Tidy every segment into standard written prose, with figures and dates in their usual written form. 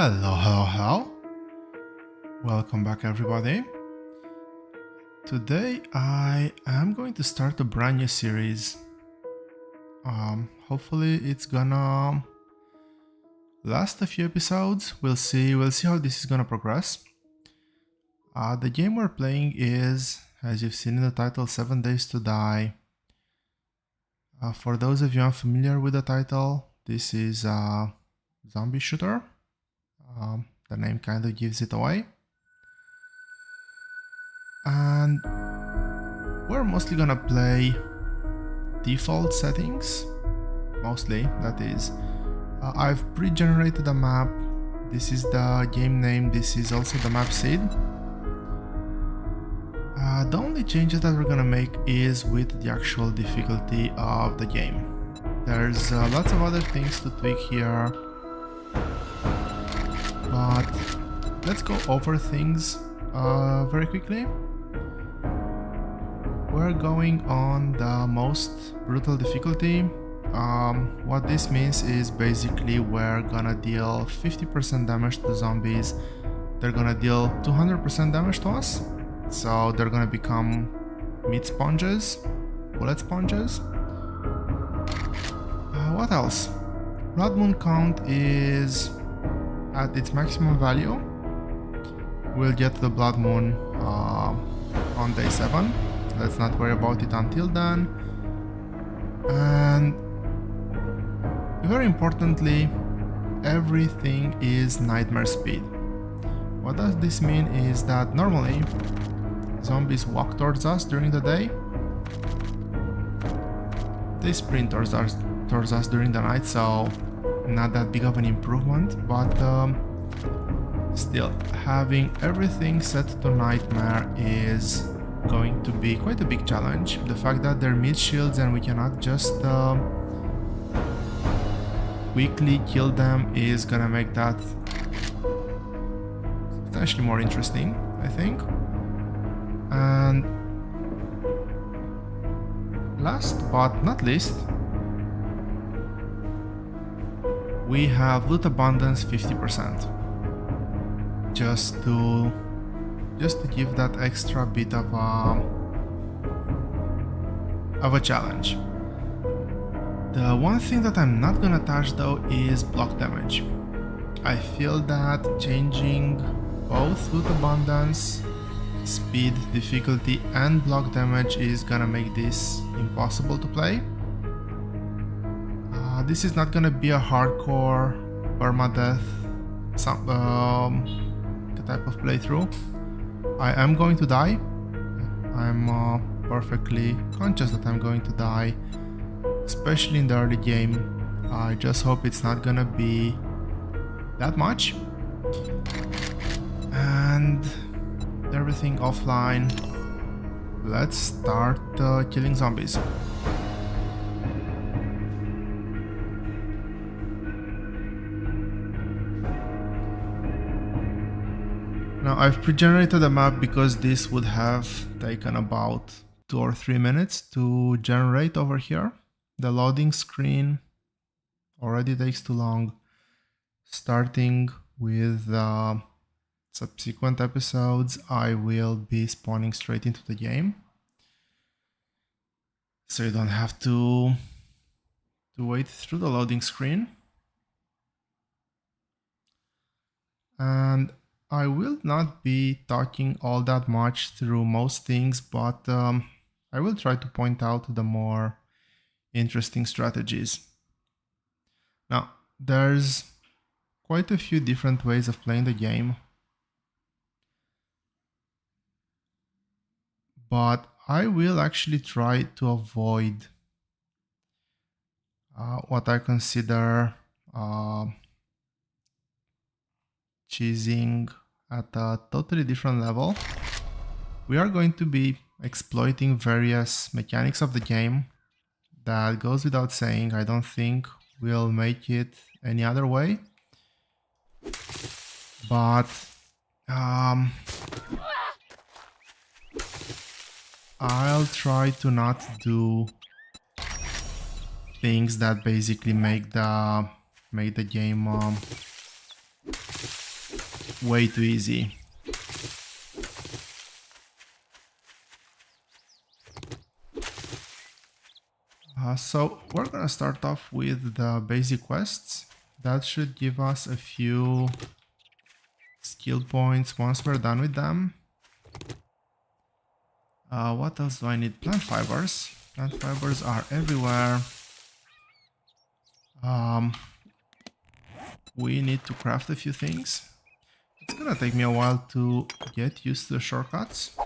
Hello, hello, hello. Welcome back, everybody. Today I am going to start a brand new series. Hopefully it's gonna last a few episodes. We'll see how this is gonna progress. The game we're playing is, as you've seen in the title, 7 Days to Die. For those of you unfamiliar with the title, this is a zombie shooter. The name kind of gives it away. And we're mostly gonna play default settings. Mostly, that is. I've pre-generated a map. This is the game name. This is also the map seed. The only changes that we're gonna make is with the actual difficulty of the game. There's lots of other things to tweak here, but let's go over things very quickly. We're going on the most brutal difficulty. What this means is basically we're gonna deal 50% damage to zombies. They're gonna deal 200% damage to us. So they're gonna become meat sponges, bullet sponges. What else? Blood moon count is at its maximum value. We'll get the blood moon on day 7. Let's not worry about it until then. And very importantly, everything is nightmare speed. What does this mean is that normally zombies walk towards us during the day. They sprint towards us during the night, so not that big of an improvement, but still, having everything set to nightmare is going to be quite a big challenge. The fact that they're mid shields and we cannot just quickly kill them is gonna make that potentially more interesting, I think. And last but not least, we have loot abundance 50%. Just to give that extra bit of a challenge. The one thing that I'm not gonna touch though is block damage. I feel that changing both loot abundance, speed, difficulty and block damage is gonna make this impossible to play. This is not gonna be a hardcore permadeath type of playthrough. I am going to die. I'm perfectly conscious that I'm going to die, especially in the early game. I just hope it's not gonna be that much. And everything offline. Let's start killing zombies. Now I've pre-generated a map because this would have taken about 2 or 3 minutes to generate over here. The loading screen already takes too long. Starting with subsequent episodes, I will be spawning straight into the game, so you don't have to wait through the loading screen. And I will not be talking all that much through most things, but I will try to point out the more interesting strategies. Now, there's quite a few different ways of playing the game, but I will actually try to avoid what I consider cheesing at a totally different level. We are going to be exploiting various mechanics of the game. That goes without saying. I don't think we'll make it any other way. But I'll try to not do things that basically make the game way too easy. So we're gonna start off with the basic quests. That should give us a few skill points once we're done with them. What else do I need? Plant fibers. Plant fibers are everywhere. We need to craft a few things. It's gonna take me a while to get used to the shortcuts.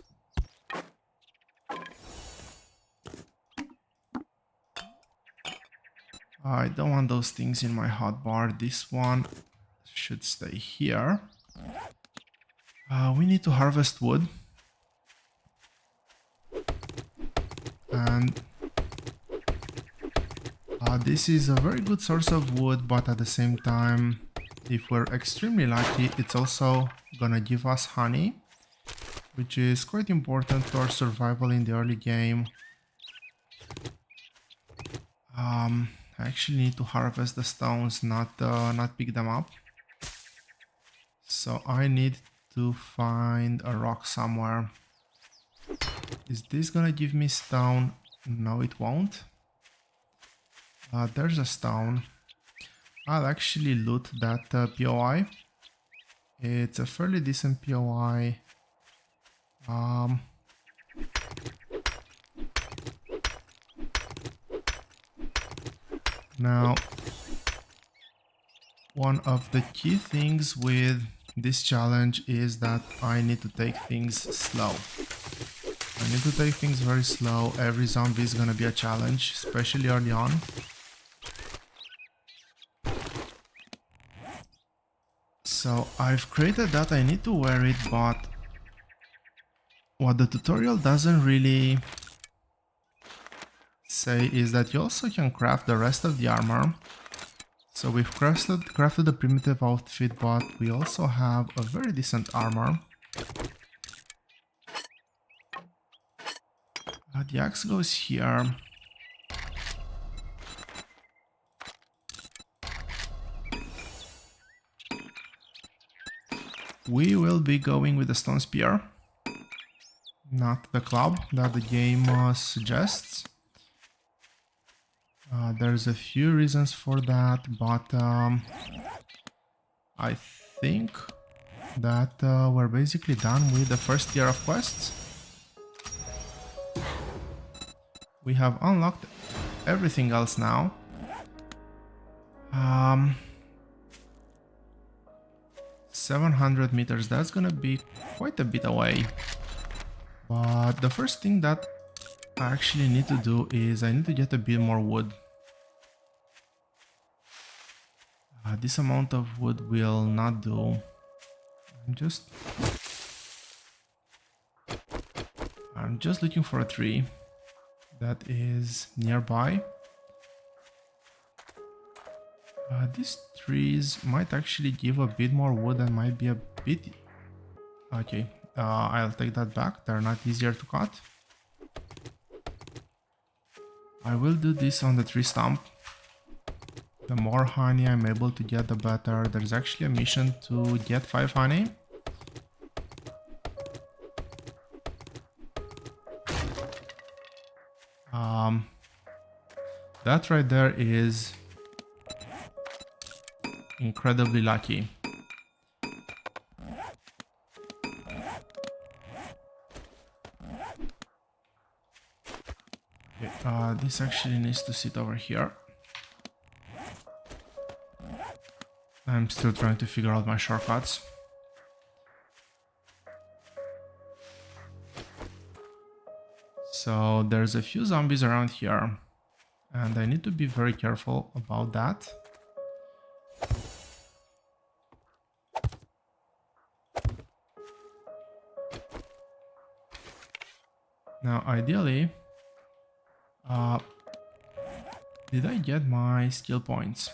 I don't want those things in my hotbar. This one should stay here. We need to harvest wood. And this is a very good source of wood, but at the same time, if we're extremely lucky, it's also gonna give us honey, which is quite important to our survival in the early game. I actually need to harvest the stones, not pick them up. So I need to find a rock somewhere. Is this gonna give me stone? No, it won't. There's a stone. I'll actually loot that POI. It's a fairly decent POI. Now, one of the key things with this challenge is that I need to take things slow. I need to take things very slow. Every zombie is gonna be a challenge, especially early on. So I've created that, I need to wear it, but what the tutorial doesn't really say is that you also can craft the rest of the armor. So we've crafted the primitive outfit, but we also have a very decent armor. The axe goes here. We will be going with the stone spear, not the club that the game suggests. There's a few reasons for that, but I think that we're basically done with the first tier of quests. We have unlocked everything else now. 700 meters, that's gonna be quite a bit away. But the first thing that I actually need to do is I need to get a bit more wood. This amount of wood will not do. I'm just looking for a tree that is nearby. These trees might actually give a bit more wood and might be a bit... Okay, I'll take that back. They're not easier to cut. I will do this on the tree stump. The more honey I'm able to get, the better. There's actually a mission to get 5 honey. That right there is incredibly lucky. Okay, this actually needs to sit over here. I'm still trying to figure out my shortcuts. So there's a few zombies around here, and I need to be very careful about that. Now, ideally, did I get my skill points?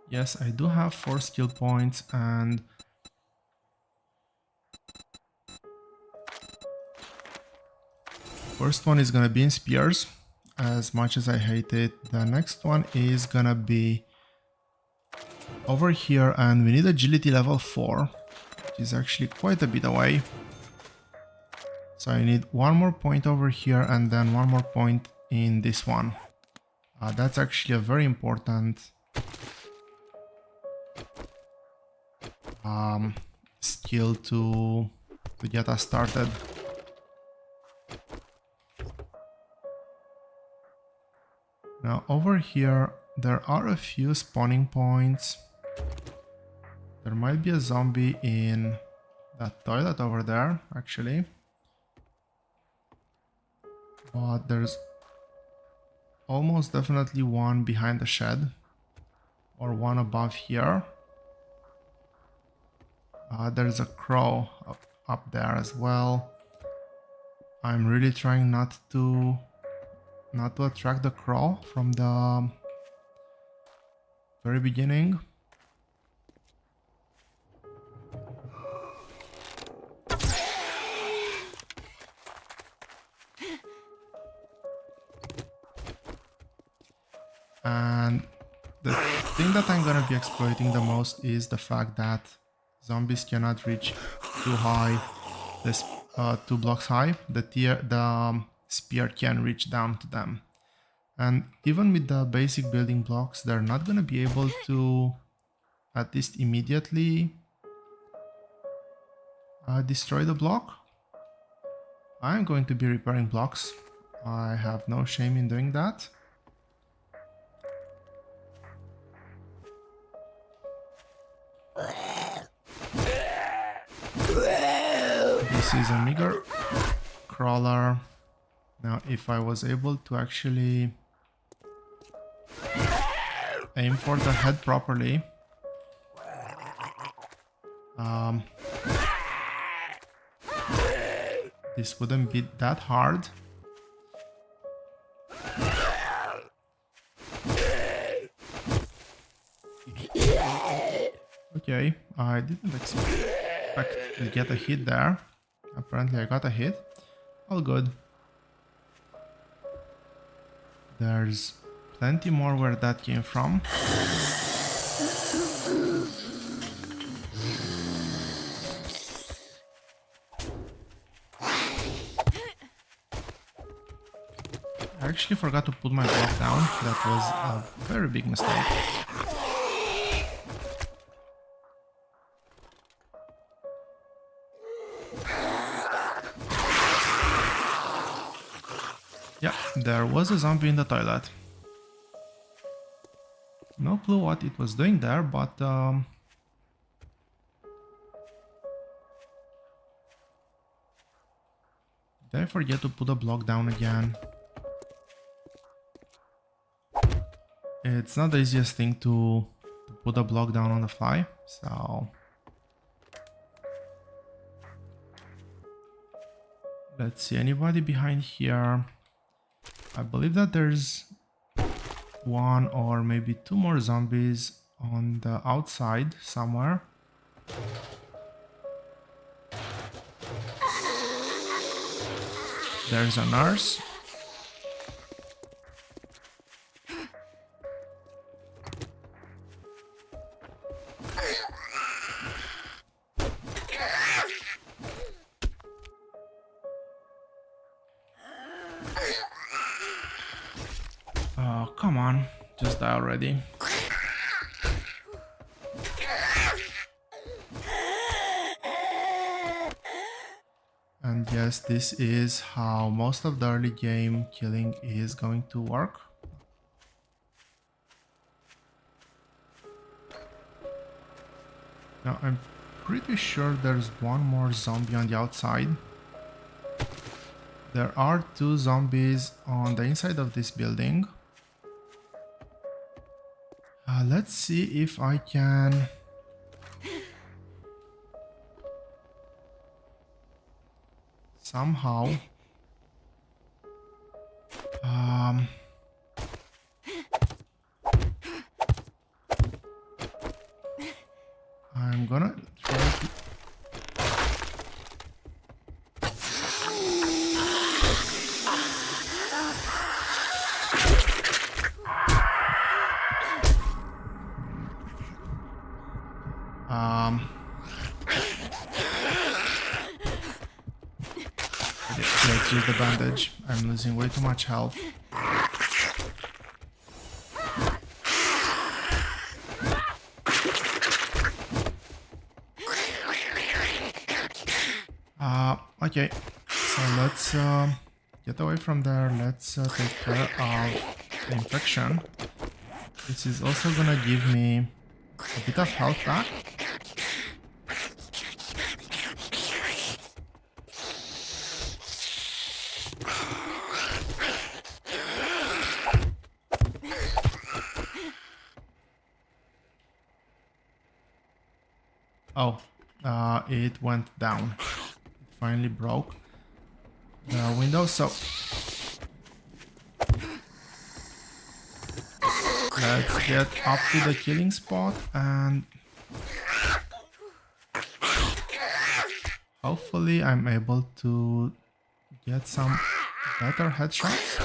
Yes, I do have 4 skill points, and first one is gonna be in spears, as much as I hate it. The next one is gonna be over here, and we need agility level 4, which is actually quite a bit away. So I need one more point over here and then one more point in this one. That's actually a very important skill to get us started. Now over here there are a few spawning points. There might be a zombie in that toilet over there actually, but there's almost definitely one behind the shed or one above here. There's a crow up there as well. I'm really trying not to attract the crow from the very beginning. And the thing that I'm gonna be exploiting the most is the fact that zombies cannot reach too high, this 2 blocks high. The spear can reach down to them, and even with the basic building blocks they're not gonna be able to at least immediately destroy the block. I'm going to be repairing blocks. I have no shame in doing that. This is a meager crawler. Now if I was able to actually aim for the head properly, this wouldn't be that hard. Okay, I didn't expect to get a hit there. Apparently I got a hit. All good. There's plenty more where that came from. I actually forgot to put my block down. That was a very big mistake. Yeah, there was a zombie in the toilet. No clue what it was doing there, but did I forget to put a block down again? It's not the easiest thing to put a block down on the fly, so let's see, anybody behind here? I believe that there's one or maybe 2 more zombies on the outside somewhere. There's a nurse. Oh, come on, just die already. And yes, this is how most of the early game killing is going to work. Now I'm pretty sure there's one more zombie on the outside. There are 2 zombies on the inside of this building. Let's see if I can somehow I'm gonna try to bandage. I'm losing way too much health. Okay, so let's get away from there. Let's take care of the infection. This is also gonna give me a bit of health back. Oh, it went down. It finally broke the window, so let's get up to the killing spot and hopefully I'm able to get some better headshots.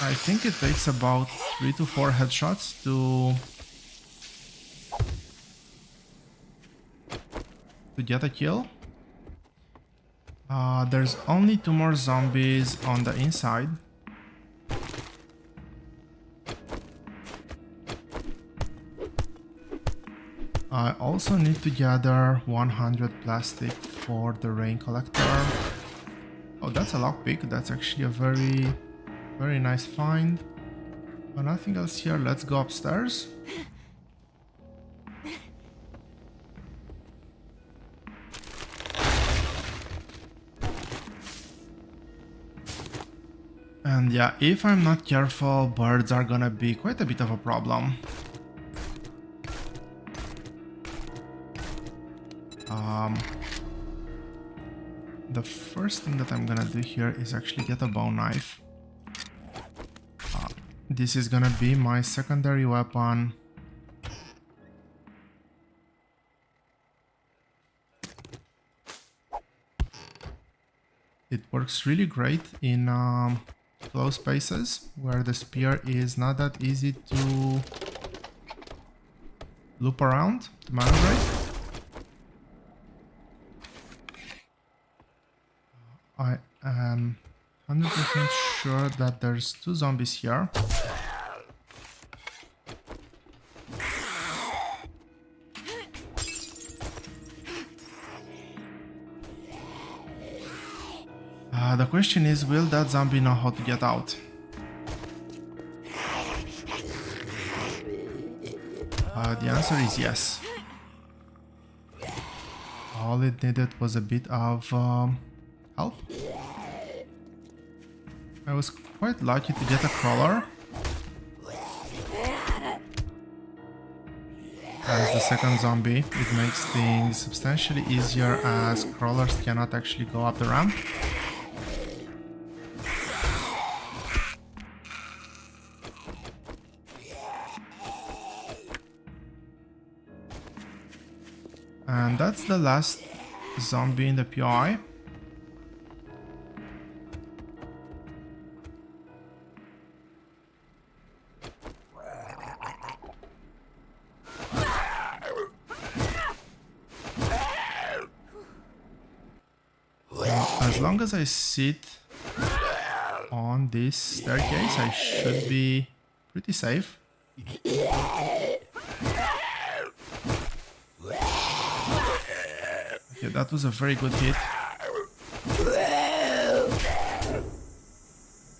I think it takes about 3 to 4 headshots to get a kill. There's only 2 more zombies on the inside. I also need to gather 100 plastic for the rain collector. Oh, that's a lockpick. That's actually a very nice find. But nothing else here. Let's go upstairs. And yeah, if I'm not careful, birds are gonna be quite a bit of a problem. The first thing that I'm gonna do here is actually get a bone knife. This is gonna be my secondary weapon. It works really great in close spaces where the spear is not that easy to loop around, to maneuver. I am 100% sure that there's 2 zombies here. The question is, will that zombie know how to get out? The answer is yes. All it needed was a bit of help. I was quite lucky to get a crawler. As the second zombie, it makes things substantially easier as crawlers cannot actually go up the ramp. And that's the last zombie in the POI. As long as I sit on this staircase, I should be pretty safe. Okay, that was a very good hit.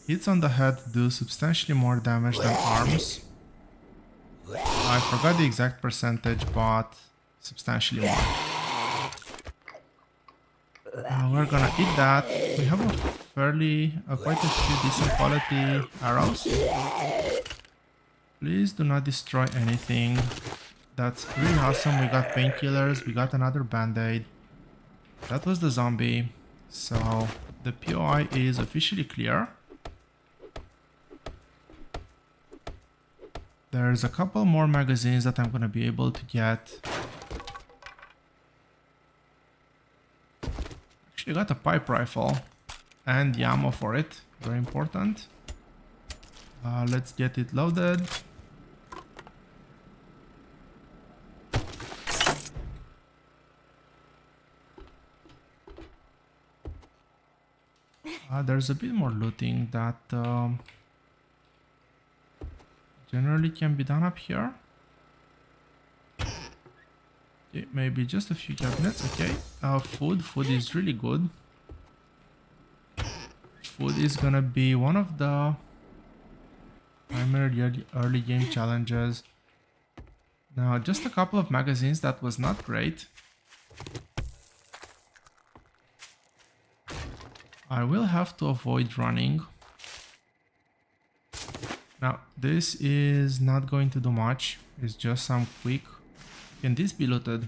Hits on the head do substantially more damage than arms. I forgot the exact percentage, but substantially more. We're gonna eat that. We have quite a few decent quality arrows. Please do not destroy anything. That's really awesome. We got painkillers, we got another band-aid. That was the zombie. So the POI is officially clear. There's a couple more magazines that I'm gonna be able to get. Actually got a pipe rifle and the ammo for it. Very important. Let's get it loaded. There's a bit more looting that generally can be done up here. Okay, maybe just a few cabinets. Okay, food is really good. Food is gonna be one of the primary early game challenges. Now, just a couple of magazines, that was not great. I will have to avoid running. Now, this is not going to do much. It's just some quick... Can this be looted?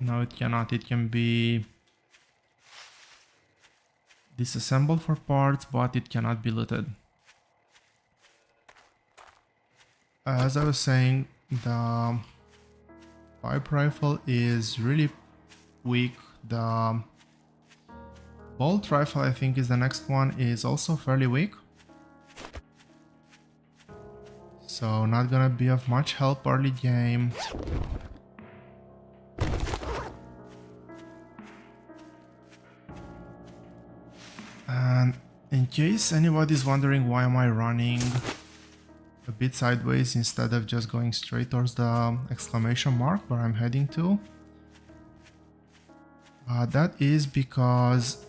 No, it cannot. It can be disassembled for parts, but it cannot be looted. As I was saying, the pipe rifle is really weak. The bolt rifle, I think, is the next one, is also fairly weak. So not gonna be of much help early game. And in case anybody's wondering why am I running a bit sideways instead of just going straight towards the exclamation mark where I'm heading to, that is because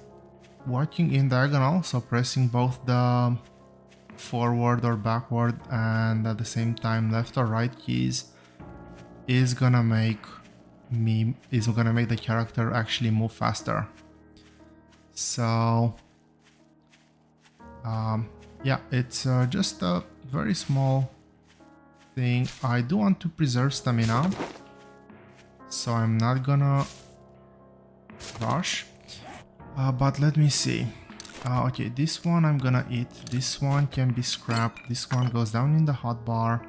walking in diagonal, so pressing both the forward or backward and at the same time left or right keys, is gonna make the character actually move faster. So yeah, it's just a very small thing. I do want to preserve stamina, so I'm not gonna rush, but let me see. Okay, this one I'm gonna eat, this one can be scrapped, this one goes down in the hotbar.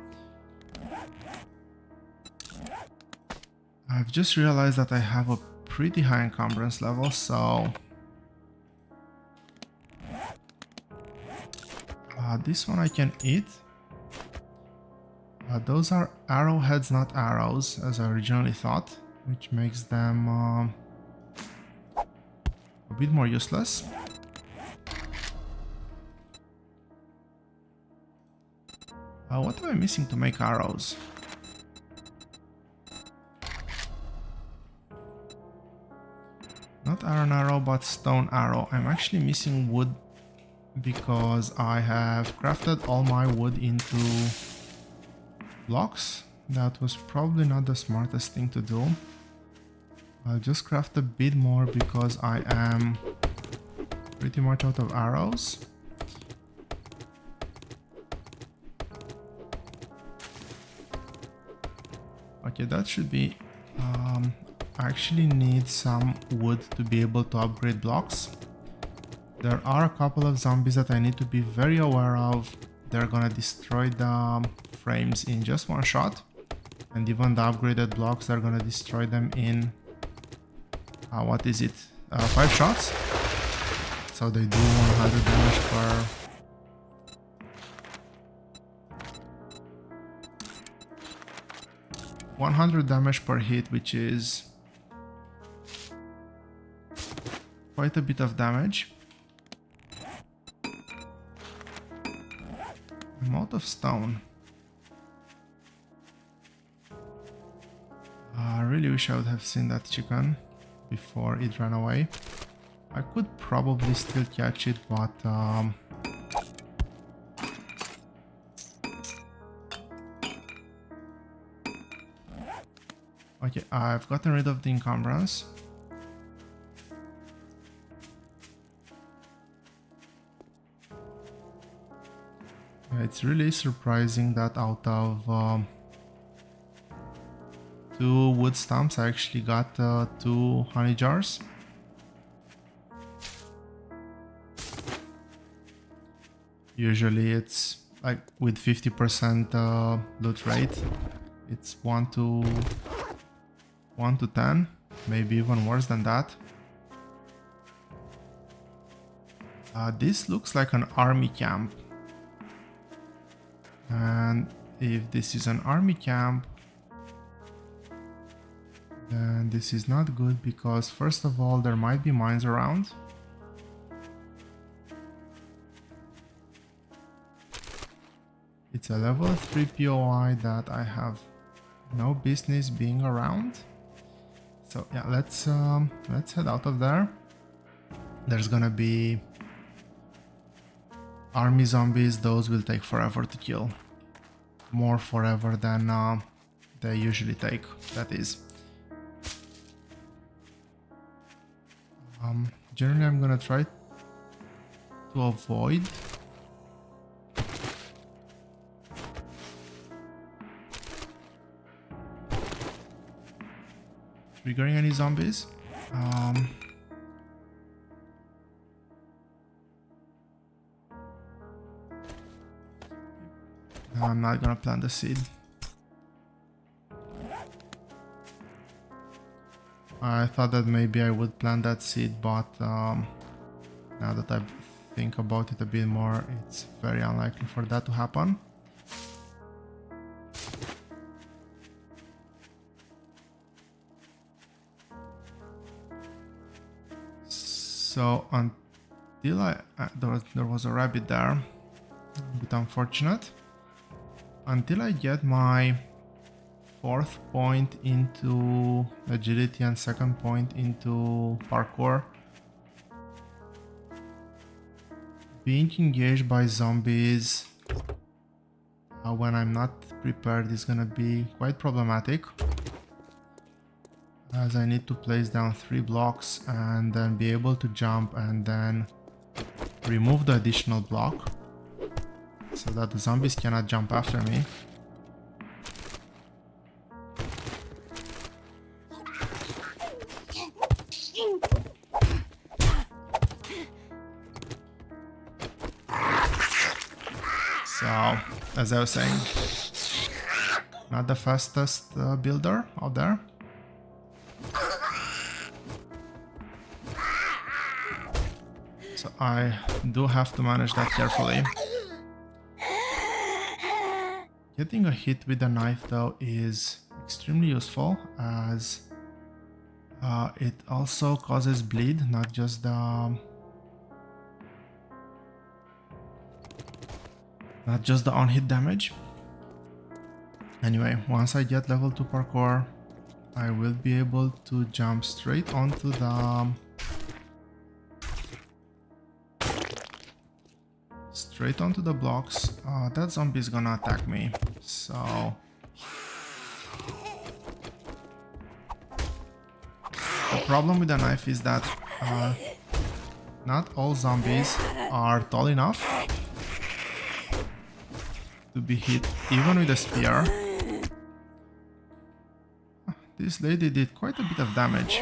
I've just realized that I have a pretty high encumbrance level, so this one I can eat. Those are arrowheads, not arrows, as I originally thought, which makes them a bit more useless. What am I missing to make arrows? Not iron arrow, but stone arrow. I'm actually missing wood because I have crafted all my wood into blocks. That was probably not the smartest thing to do. I'll just craft a bit more because I am pretty much out of arrows. Okay, that should be... I actually need some wood to be able to upgrade blocks. There are a couple of zombies that I need to be very aware of. They're gonna destroy the frames in just one shot. And even the upgraded blocks are gonna destroy them in... what is it? 5 shots? So they do 100 damage per... 100 damage per hit, which is quite a bit of damage. I'm out of stone. I really wish I would have seen that chicken before it ran away. I could probably still catch it, but okay, I've gotten rid of the encumbrance. It's really surprising that out of 2 wood stumps I actually got 2 honey jars. Usually it's like with 50% loot rate, it's 1 to 10, maybe even worse than that. This looks like an army camp. And if this is an army camp, And this is not good because first of all there might be mines around. It's a level 3 POI that I have no business being around. So yeah, let's head out of there. There's gonna be army zombies. Those will take forever to kill. More forever than they usually take, that is. Generally I'm gonna try to avoid triggering any zombies. No, I'm not gonna plant the seed. I thought that maybe I would plant that seed, but now that I think about it a bit more, it's very unlikely for that to happen. So until there was a rabbit there, a bit unfortunate. Until I get my 4th point into agility and 2nd point into parkour, being engaged by zombies when I'm not prepared is gonna be quite problematic, as I need to place down 3 blocks and then be able to jump and then remove the additional block so that the zombies cannot jump after me. So, as I was saying, not the fastest builder out there. So I do have to manage that carefully. Getting a hit with the knife though is extremely useful, as it also causes bleed, not just the on-hit damage. Anyway, once I get level 2 parkour, I will be able to jump straight onto the blocks. That zombie is gonna attack me, so the problem with the knife is that not all zombies are tall enough to be hit even with a spear. This lady did quite a bit of damage.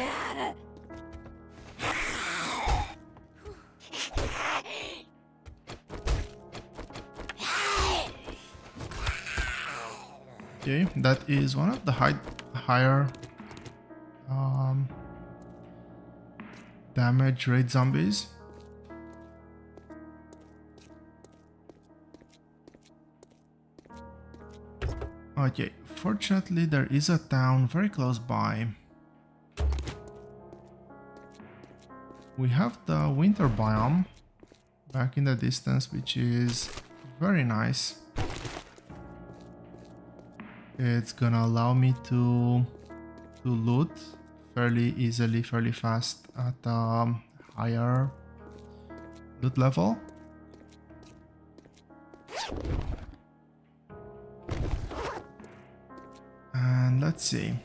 Okay, that is one of the higher damage rate zombies. Okay, fortunately there is a town very close by. We have the winter biome back in the distance, which is very nice. It's gonna allow me to loot fairly easily, fairly fast at a higher loot level. And let's see.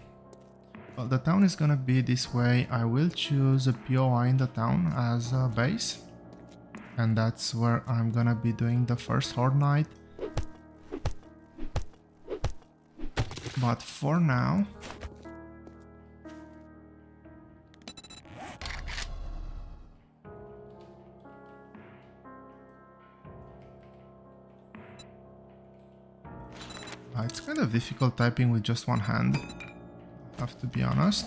Well, the town is gonna be this way. I will choose a POI in the town as a base, and that's where I'm gonna be doing the first horde night. But for now, it's kind of difficult typing with just one hand, I have to be honest.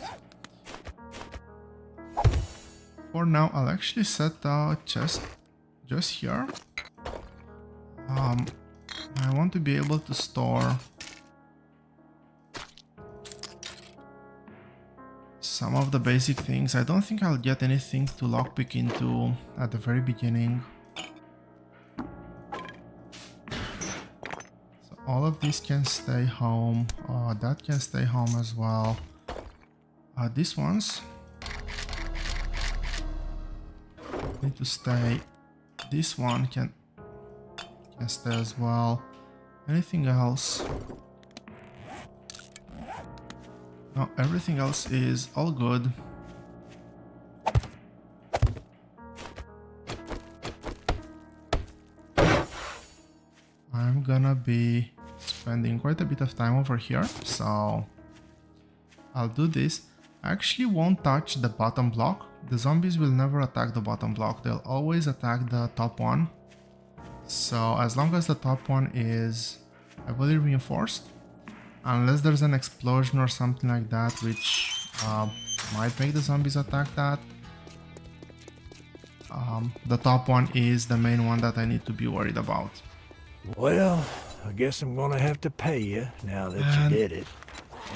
For now, I'll actually set a chest just here. I want to be able to store some of the basic things. I don't think I'll get anything to lockpick into at the very beginning. So all of these can stay home. That can stay home as well. These ones need to stay. This one can stay as well. Anything else? No, everything else is all good. I'm gonna be spending quite a bit of time over here, so I'll do this. I actually won't touch the bottom block. The zombies will never attack the bottom block. They'll always attack the top one. So as long as the top one is heavily reinforced, unless there's an explosion or something like that, which might make the zombies attack that, the top one is the main one that I need to be worried about. Well, I guess I'm gonna have to pay you now that you did it.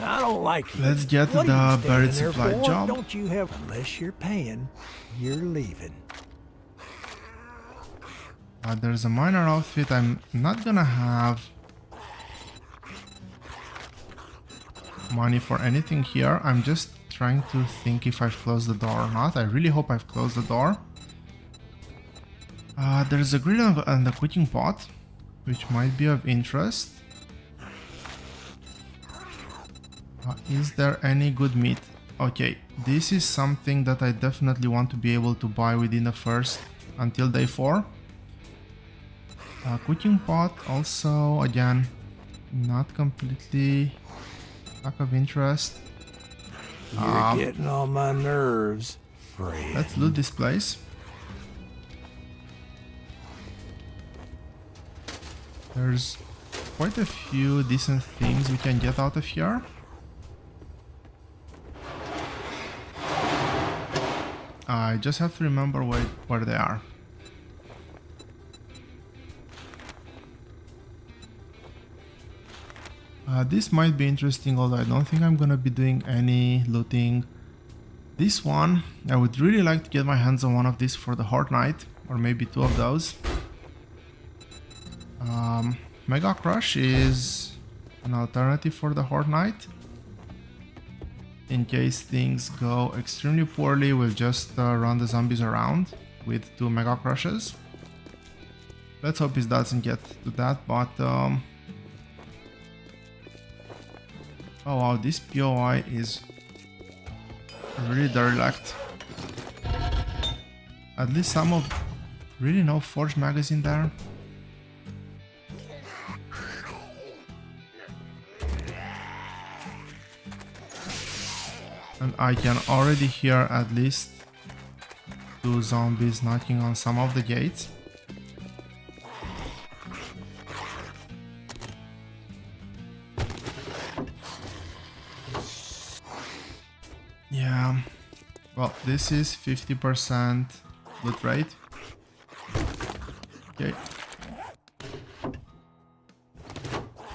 I don't like you. Let's get What are you the buried standing there supply for? job. Don't you have? Unless you're paying, you're leaving. There's a minor outfit. I'm not gonna have money for anything here. I'm just trying to think if I've closed the door or not. I really hope I've closed the door. There's a grill and a cooking pot, which might be of interest. Is there any good meat? Okay, this is something that I definitely want to be able to buy within the first until day 4. Cooking pot also, again, not completely lack of interest. You're getting on my nerves, Fred. Let's loot this place. There's quite a few decent things we can get out of here. I just have to remember where they are. This might be interesting, although I don't think I'm gonna be doing any looting. This one, I would really like to get my hands on one of these for the Horde Night, or maybe 2 of those. Mega Crush is an alternative for the Horde Night. In case things go extremely poorly, we'll just run the zombies around with 2 Mega Crushes. Let's hope it doesn't get to that, but oh wow, this POI is really derelict. At least some of... Really no Forge magazine there? And I can already hear at least 2 zombies knocking on some of the gates. Yeah, well, this is 50% loot rate. Okay.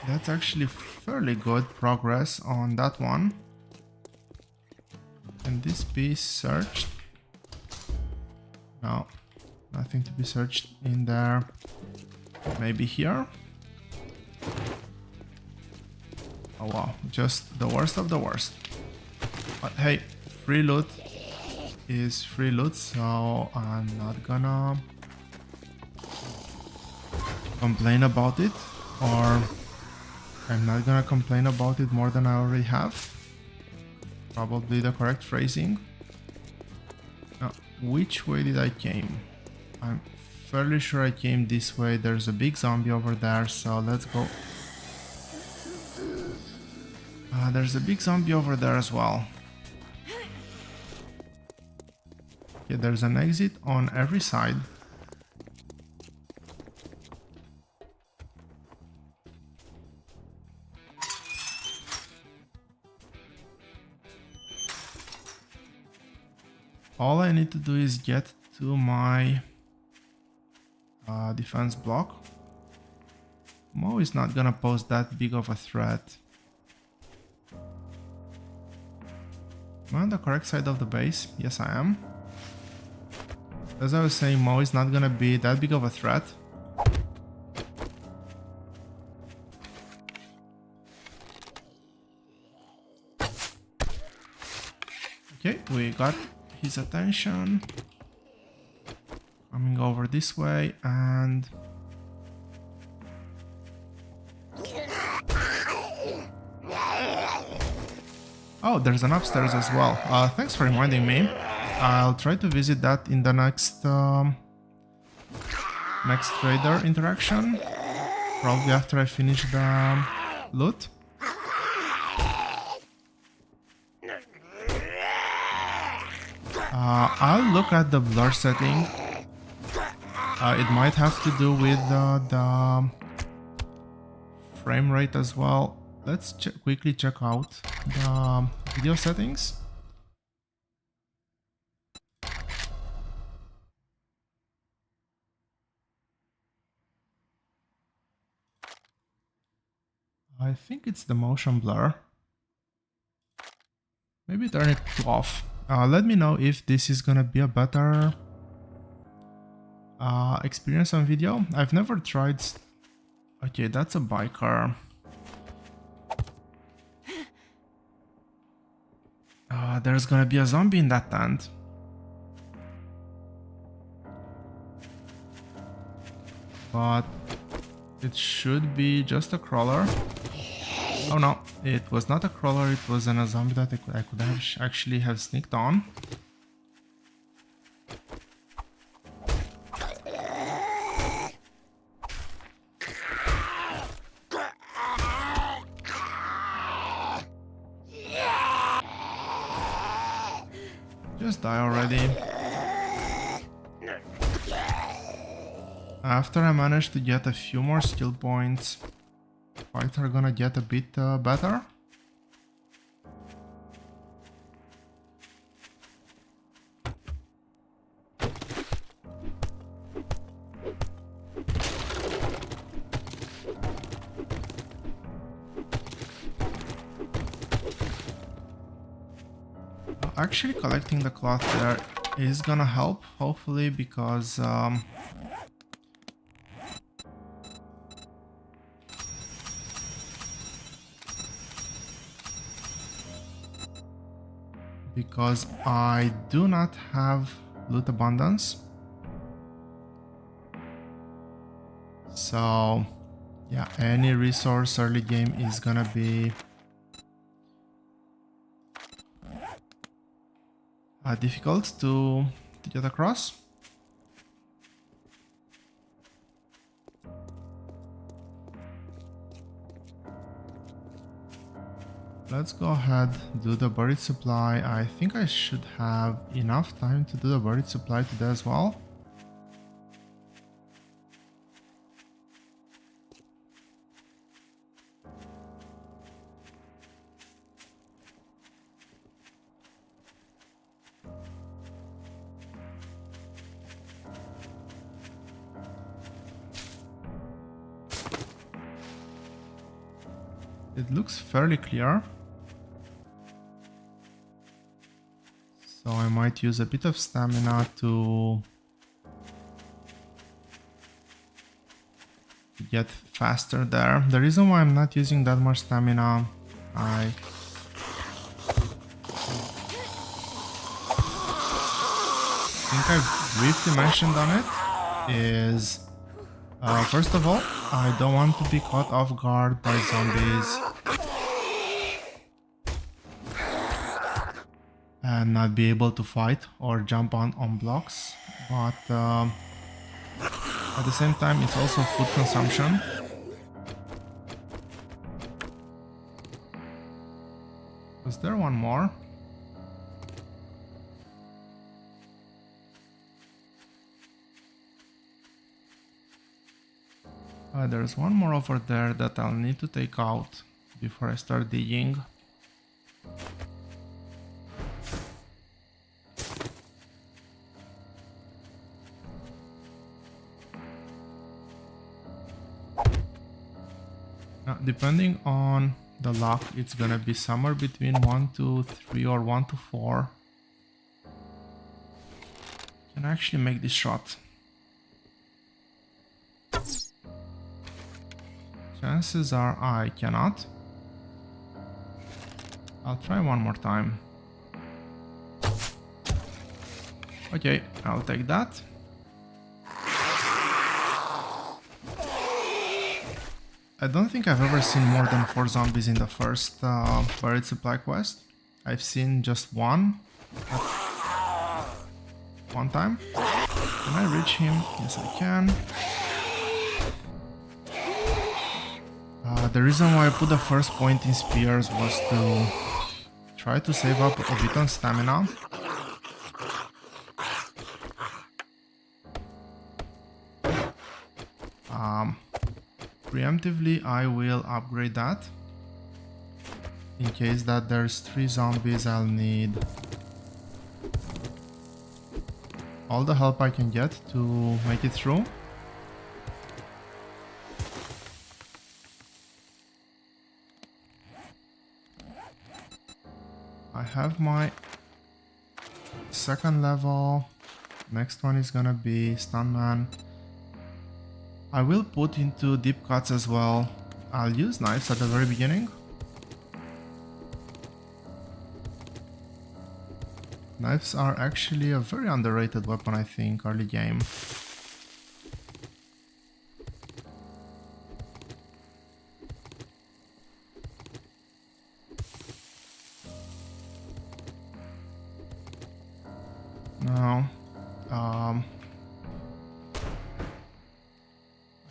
That's actually fairly good progress on that one. Can this be searched? No, nothing to be searched in there. Maybe here? Oh wow, just the worst of the worst. But hey, free loot is free loot, so I'm not gonna complain about it, or I'm not gonna complain about it more than I already have. Probably the correct phrasing. Now, which way did I came? I'm fairly sure I came this way. There's a big zombie over there, so let's go. There's a big zombie over there as well. Okay, there's an exit on every side. All I need to do is get to my defense block. Mo is not gonna pose that big of a threat. Am I on the correct side of the base? Yes, I am. As I was saying, Mo is not gonna be that big of a threat. Okay, we got his attention. Coming over this way and... Oh, there's an upstairs as well. Thanks for reminding me. I'll try to visit that in the next next trader interaction. Probably after I finish the loot. I'll look at the blur setting. It might have to do with the frame rate as well. Let's quickly check out the video settings. I think it's the motion blur. Maybe turn it to off. Let me know if this is gonna be a better experience on video. I've never tried... Okay, that's a biker. There's gonna be a zombie in that tent. But it should be just a crawler. Oh no, it was not a crawler, it was a zombie that I could have actually have sneaked on. Just die already. After I manage to get a few more skill points, fights are gonna get a bit better. Actually collecting the cloth there is gonna help, hopefully, because I do not have loot abundance. So yeah, any resource early game is gonna be difficult to get across. Let's go ahead, do the buried supply. I think I should have enough time to do the buried supply today as well. It looks fairly clear. So I might use a bit of stamina to get faster there. The reason why I'm not using that much stamina, I think I've briefly mentioned on it, is first of all, I don't want to be caught off guard by zombies and not be able to fight or jump on blocks, but at the same time it's also food consumption. Was there one more? There's one more over there that I'll need to take out before I start digging. Now, depending on the luck, it's gonna be somewhere between 1 to 3 or 1 to 4. Can I actually make this shot? Chances are I cannot. I'll try one more time. Okay, I'll take that. I don't think I've ever seen more than 4 zombies in the first buried supply quest. I've seen just one time. Can I reach him? Yes, I can. The reason why I put the first point in spears was to try to save up a bit on stamina. Preemptively, I will upgrade that. In case that there's 3 zombies, I'll need all the help I can get to make it through. I have my second level. Next one is gonna be Stuntman. I will put into deep cuts as well. I'll use knives at the very beginning. Knives are actually a very underrated weapon, I think, early game. Now,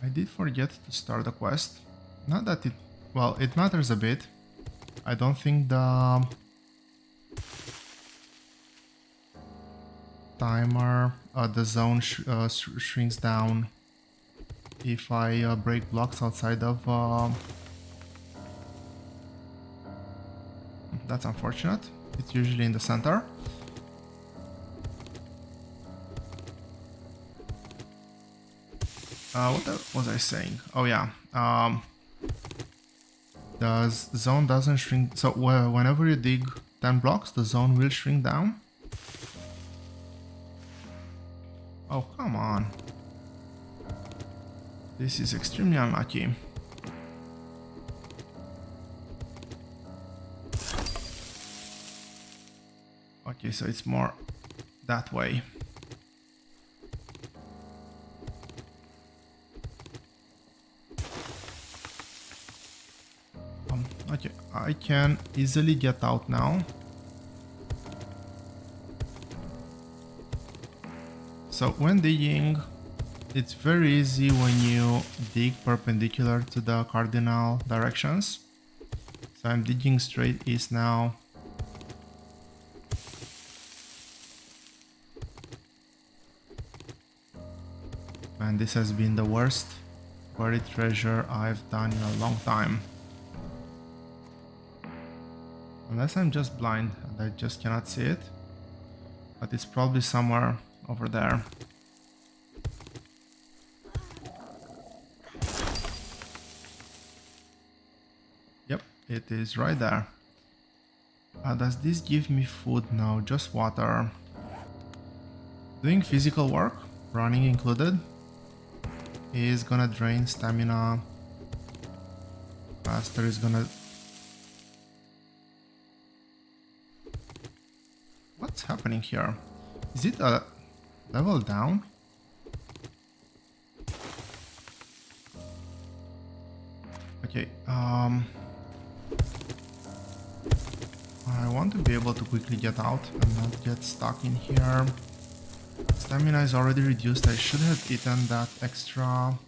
I did forget to start the quest. Not that it... well, it matters a bit. I don't think the timer, the zone shrinks down if I break blocks outside of... That's unfortunate. It's usually in the center. What was I saying? Oh yeah. The zone doesn't shrink. So whenever you dig 10 blocks, the zone will shrink down. Oh, come on. This is extremely unlucky. Okay, so it's more that way. Okay, I can easily get out now. So when digging, it's very easy when you dig perpendicular to the cardinal directions. So I'm digging straight east now. And this has been the worst buried treasure I've done in a long time. Unless I'm just blind and I just cannot see it. But it's probably somewhere over there. Yep, it is right there. Does this give me food? No, just water. Doing physical work, running included, is gonna drain stamina. Faster is gonna... What's happening here? Is it a level down? Okay, I want to be able to quickly get out and not get stuck in here. Stamina is already reduced. I should have eaten that extra.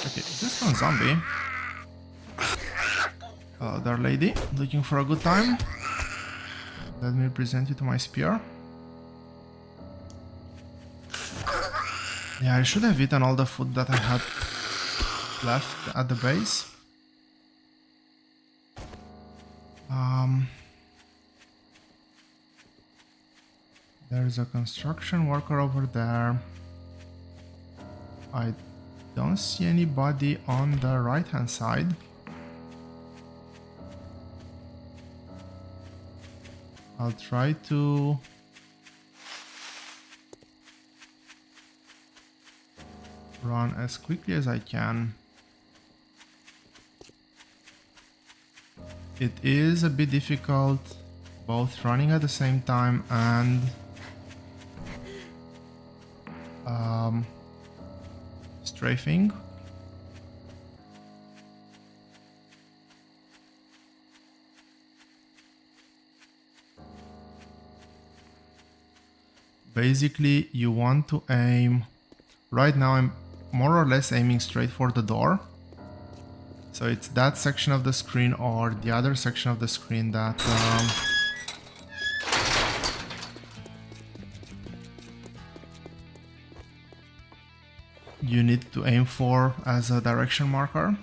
Okay, just one zombie. There lady, looking for a good time. Let me present you to my spear. Yeah, I should have eaten all the food that I had left at the base. There's a construction worker over there. I don't see anybody on the right hand side. I'll try to run as quickly as I can. It is a bit difficult both running at the same time and strafing. Basically, you want to aim. Right now I'm more or less aiming straight for the door. So it's that section of the screen or the other section of the screen that you need to aim for as a direction marker.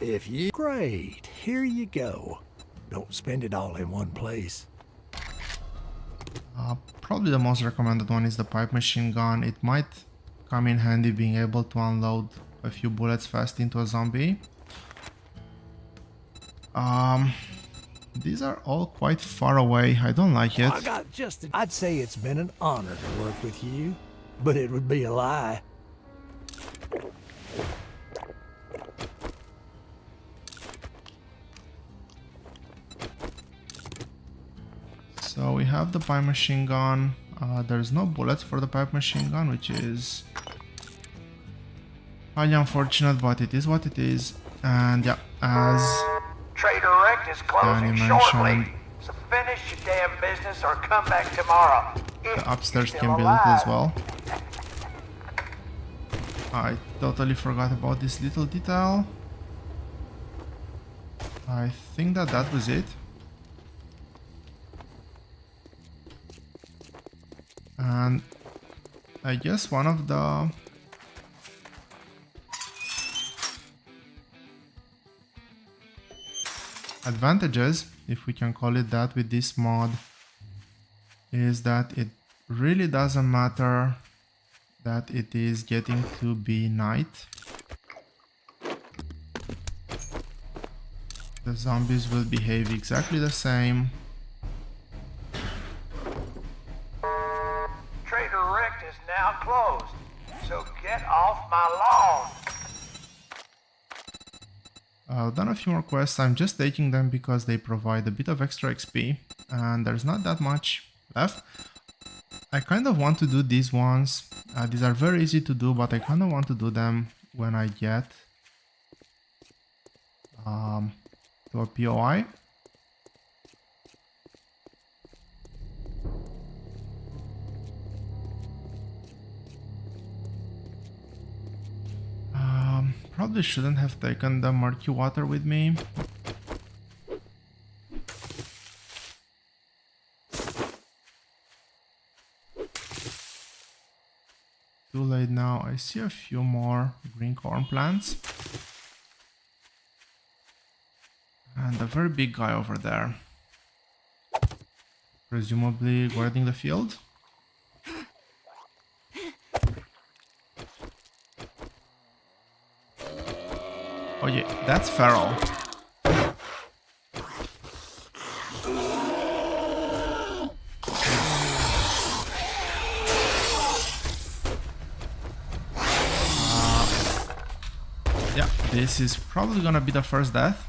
If you... Great, here you go. Don't spend it all in one place. Probably the most recommended one is the pipe machine gun. It might come in handy being able to unload a few bullets fast into a zombie. These are all quite far away. I don't like it. I'd say it's been an honor to work with you, but it would be a lie. So we have the pipe machine gun. There's no bullets for the pipe machine gun, which is highly unfortunate, but it is what it is. And yeah, as Trader Rect is closing shortly, so finish your damn business or come back tomorrow. the upstairs can be looted as well. I totally forgot about this little detail. I think that was it. And I guess one of the advantages, if we can call it that, with this mod is that it really doesn't matter that it is getting to be night. The zombies will behave exactly the same. Trader Rect is now closed, so get off my lawn. I've done a few more quests. I'm just taking them because they provide a bit of extra XP and there's not that much left. I kind of want to do these ones. These are very easy to do, but I kind of want to do them when I get to a POI. Probably shouldn't have taken the murky water with me. Too late now. I see a few more green corn plants. And a very big guy over there. Presumably guarding the field. Oh yeah, that's feral. Yeah, this is probably gonna be the first death.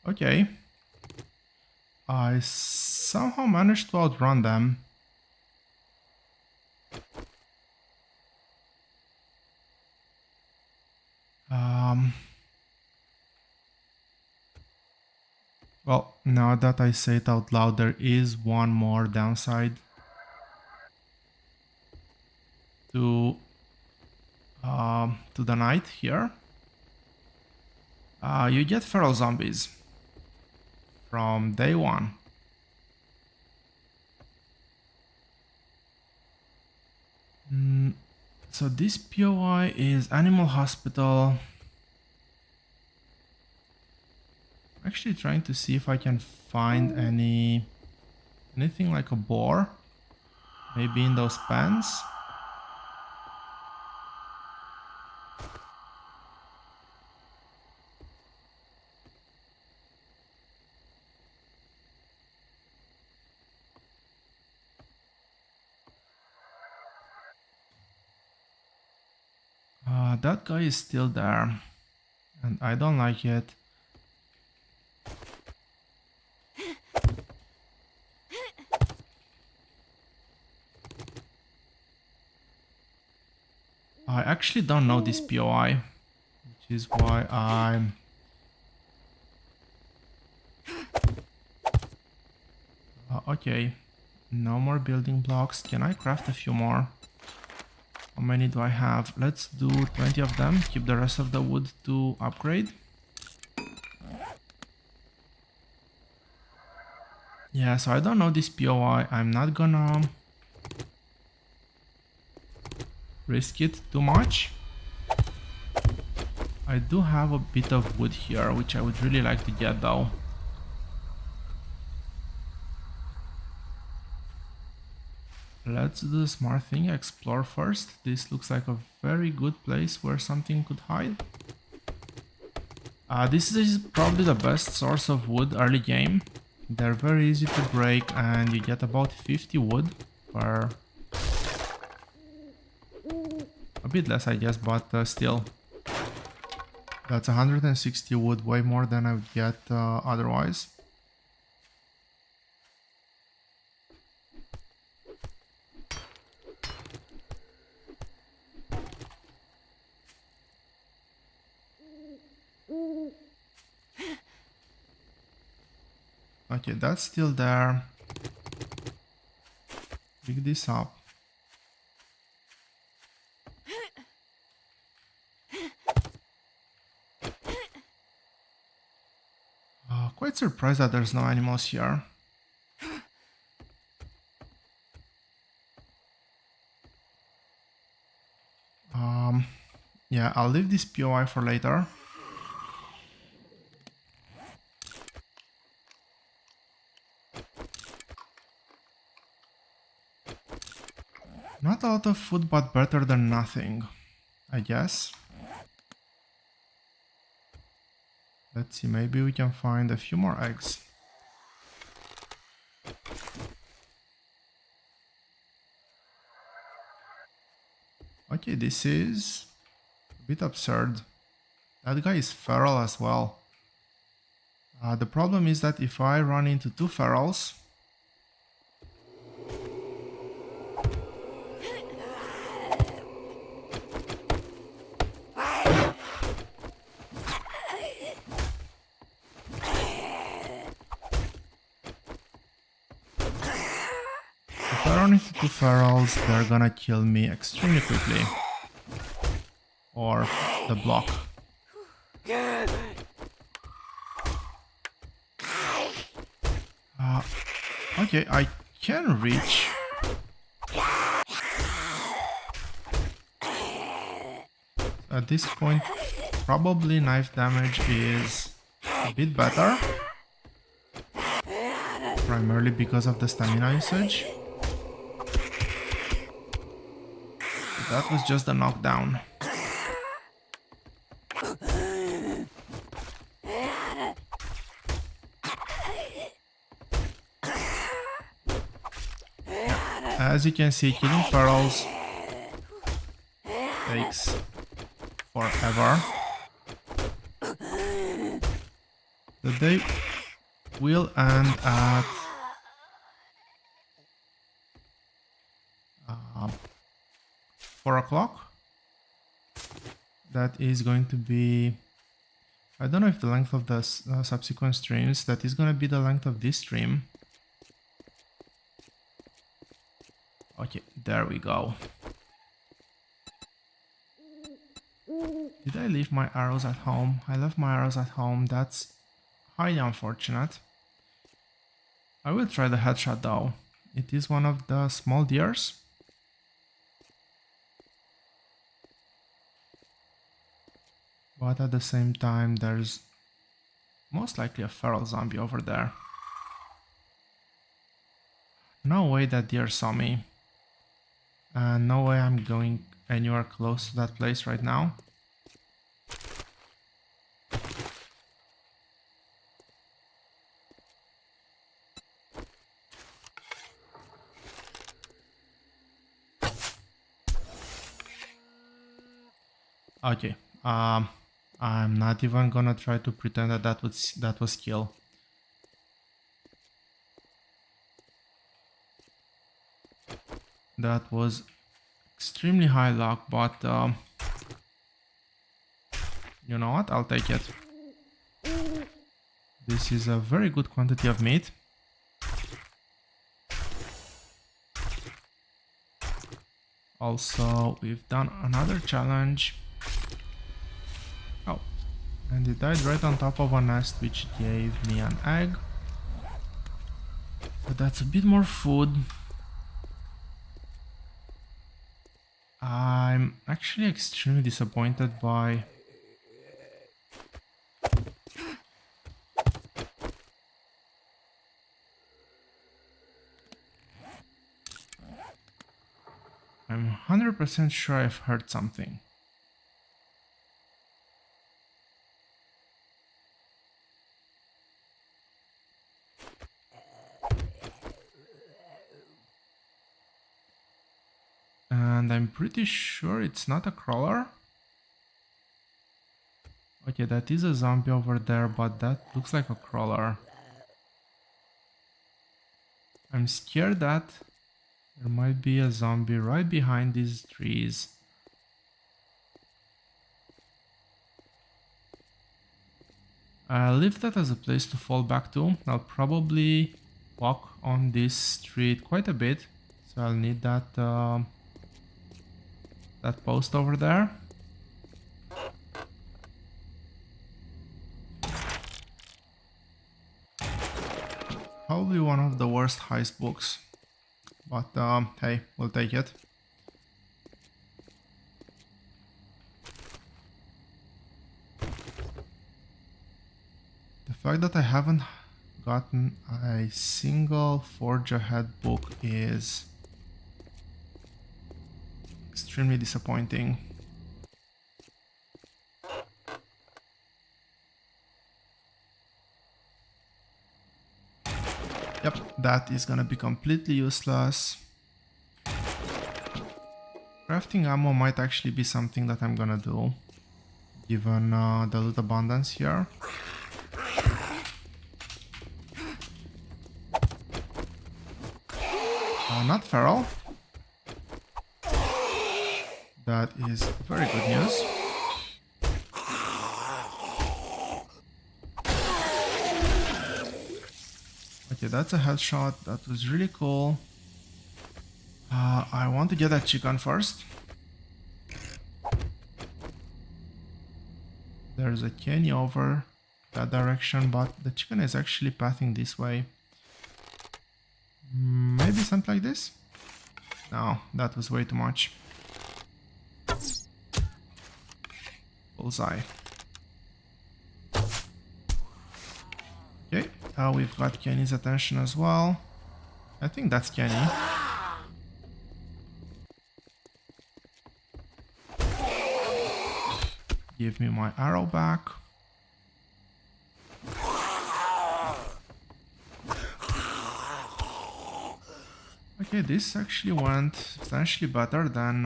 Okay. I somehow managed to outrun them. Well, now that I say it out loud, there is one more downside to to the night here, you get feral zombies from day one. So this POI is Animal Hospital. Actually trying to see if I can find anything like a boar, maybe in those pens. That guy is still there, and I don't like it. I actually don't know this POI, which is why I'm... okay, no more building blocks. Can I craft a few more? How many do I have? Let's do 20 of them. Keep the rest of the wood to upgrade. Yeah, so I don't know this POI. I'm not gonna risk it too much. I do have a bit of wood here, which I would really like to get though. Let's do the smart thing, explore first. This looks like a very good place where something could hide. This is probably the best source of wood early game. They're very easy to break and you get about 50 wood per... a bit less I guess, but still. That's 160 wood, way more than I would get otherwise. Okay, that's still there. Pick this up. Quite surprised that there's no animals here. Yeah, I'll leave this POI for later. Not a lot of food, but better than nothing, I guess. Let's see, maybe we can find a few more eggs. Okay, this is a bit absurd. That guy is feral as well. The problem is that if I run into two ferals, they're gonna kill me extremely quickly. Or the block. Okay, I can reach. At this point, probably knife damage is a bit better. Primarily because of the stamina usage. That was just a knockdown. As you can see, killing ferals takes forever. The day will end at 4 o'clock. That is going to be... I don't know if the length of the subsequent streams, that is going to be the length of this stream. Okay, there we go. Did I leave my arrows at home? I left my arrows at home. That's highly unfortunate. I will try the headshot though. It is one of the small deers. But at the same time, there's most likely a feral zombie over there. No way that deer saw me. And no way I'm going anywhere close to that place right now. Okay, I'm not even gonna try to pretend that that was kill. That was extremely high luck, but you know what? I'll take it. This is a very good quantity of meat. Also, we've done another challenge. Oh, and it died right on top of a nest, which gave me an egg. So that's a bit more food. I'm actually extremely disappointed by I'm 100% sure I've heard something. And I'm pretty sure it's not a crawler. Okay, that is a zombie over there, but that looks like a crawler. I'm scared that there might be a zombie right behind these trees. I'll leave that as a place to fall back to. I'll probably walk on this street quite a bit, so I'll need that that post over there. Probably one of the worst heist books, but hey, we'll take it. The fact that I haven't gotten a single Forge Ahead book is extremely disappointing. Yep, that is gonna be completely useless. Crafting ammo might actually be something that I'm gonna do, given the loot abundance here. Not feral. That is very good news. Okay, that's a headshot. That was really cool. I want to get that chicken first. There's a canny over that direction, but the chicken is actually pathing this way. Maybe something like this? No, that was way too much. Bullseye. Okay, we've got Kenny's attention as well. I think that's Kenny. Give me my arrow back. Okay, this actually went substantially better than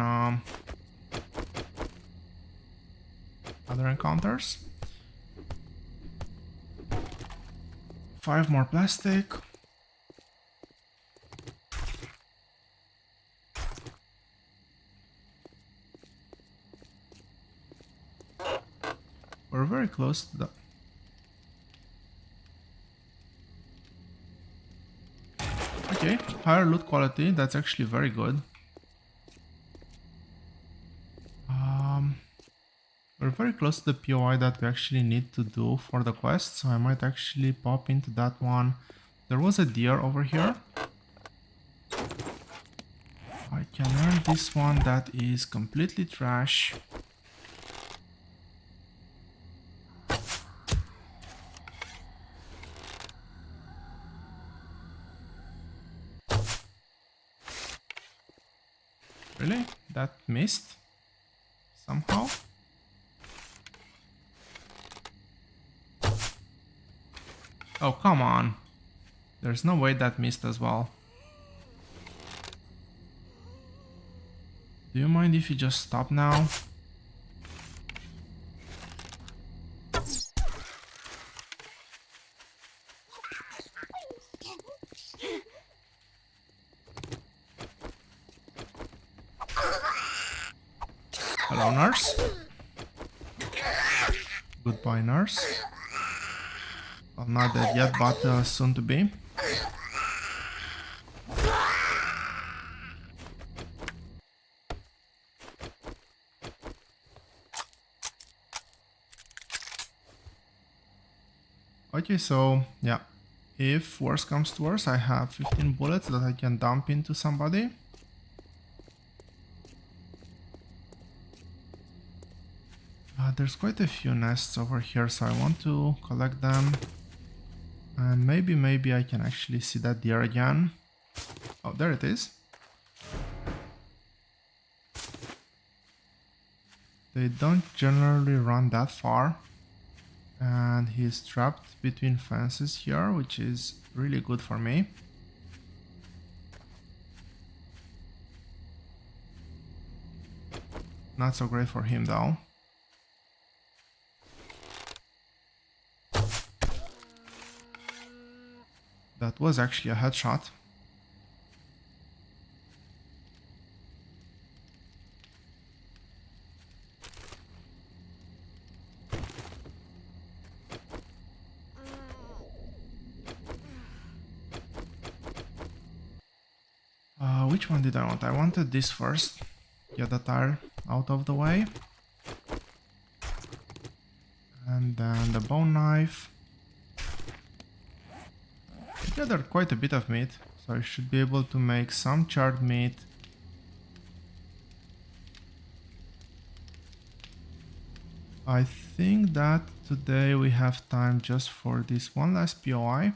other encounters. 5 more plastic. We're very close to the... Okay, higher loot quality, that's actually very good. We're very close to the POI that we actually need to do for the quest, so I might actually pop into that one. There was a deer over here. I can learn this one that is completely trash. Really? That missed? Somehow? Oh, come on. There's no way that missed as well. Do you mind if you just stop now? Hello, nurse. Goodbye, nurse. Well, not dead yet, but soon to be. Okay, so yeah, if worse comes to worse, I have 15 bullets that I can dump into somebody. There's quite a few nests over here, so I want to collect them. And maybe I can actually see that deer again. Oh, there it is. They don't generally run that far. And he's trapped between fences here, which is really good for me. Not so great for him though. That was actually a headshot. Which one did I want? I wanted this first. Get the tire out of the way. And then the bone knife. I gathered quite a bit of meat, so I should be able to make some charred meat. I think that today we have time just for this one last POI.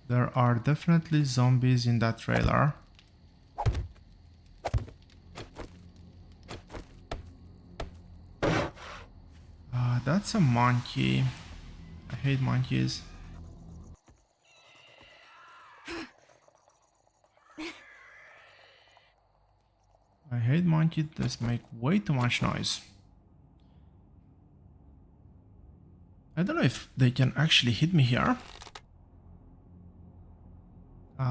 There are definitely zombies in that trailer. That's a monkey. I hate monkeys. I hate monkeys that make way too much noise. I don't know if they can actually hit me here.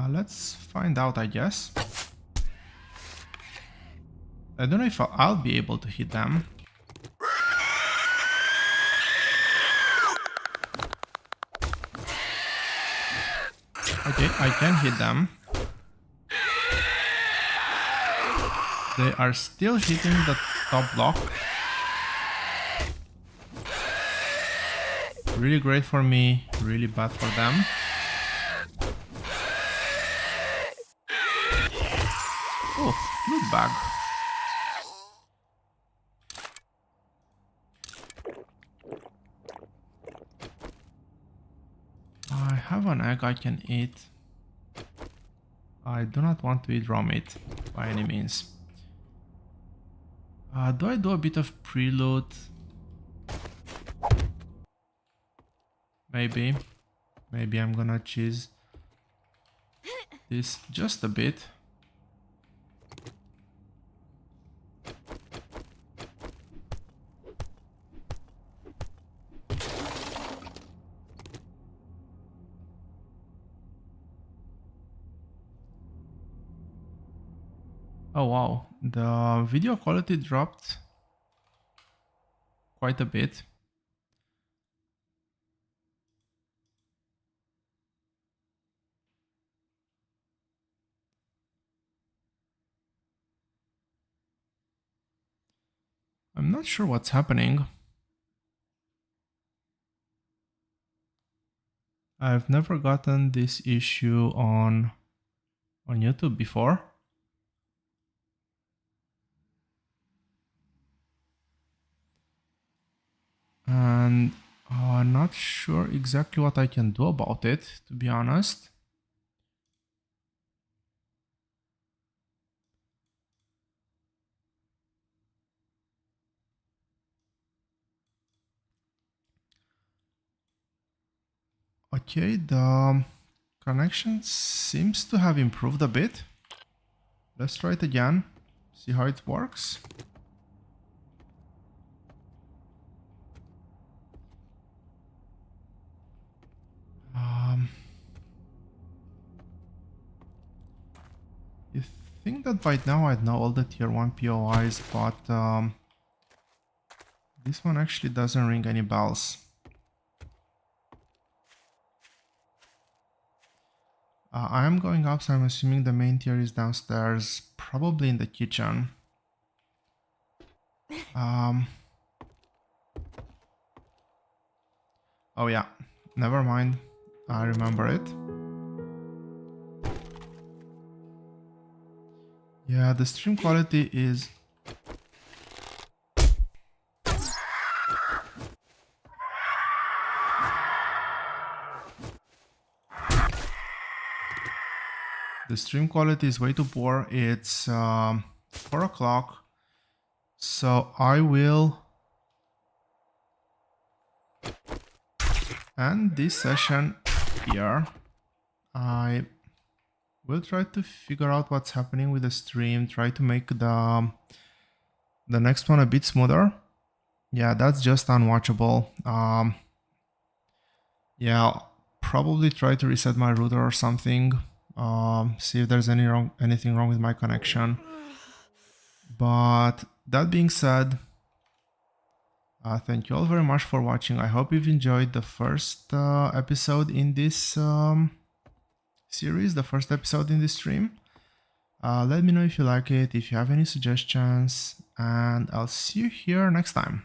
Let's find out, I guess. I don't know if I'll be able to hit them. Okay, I can hit them. They are still hitting the top block. Really great for me, really bad for them. Oh, loot bag. I have an egg I can eat. I do not want to eat raw meat by any means. Do I do a bit of pre-loot? Maybe. Maybe I'm gonna cheese this just a bit. Oh wow, the video quality dropped quite a bit. I'm not sure what's happening. I've never gotten this issue on YouTube before. And I'm not sure exactly what I can do about it, to be honest. Okay, the connection seems to have improved a bit. Let's try it again, see how it works. You think that by now I'd know all the tier 1 POIs, but this one actually doesn't ring any bells. I am going up, so I'm assuming the main tier is downstairs, probably in the kitchen. Oh yeah, never mind, I remember it. Yeah, the stream quality is... The stream quality is way too poor. It's 4 o'clock, so I will end this session here. I will try to figure out what's happening with the stream, try to make the next one a bit smoother. Yeah, that's just unwatchable. Yeah, probably try to reset my router or something. See if there's anything wrong with my connection. But that being said, thank you all very much for watching. I hope you've enjoyed the first episode in this series, the first episode in this stream. Let me know if you like it, if you have any suggestions, and I'll see you here next time.